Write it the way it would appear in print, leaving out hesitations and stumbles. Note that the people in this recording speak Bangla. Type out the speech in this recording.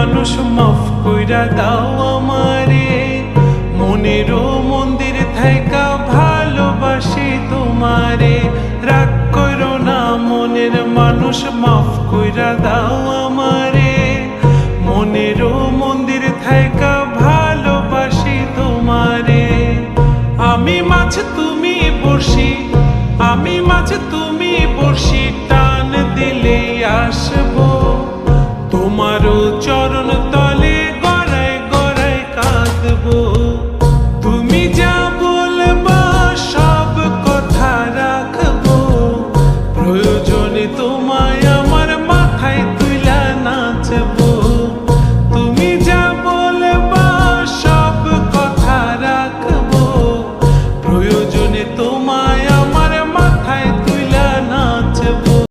মানুষ মাফ কইরা দাও আমারে, মনেরও মন্দির থাইকা ভালোবাসি তোমারে। রাগ করো না মনের মানুষ, মাফ কইরা দাও আমারে, মনেরও মন্দির থাইকা ভালোবাসি তোমারে। আমি মাছ তুমি বড়শি, আমি মাছ তুমি বড়শি, টান দিলে আসবো তোমারও চরণ তলে, গড়ায় গড়ায় কাঁদবো। তুমি যা বলবা সব কথা রাখবো, প্রয়োজনে তোমায়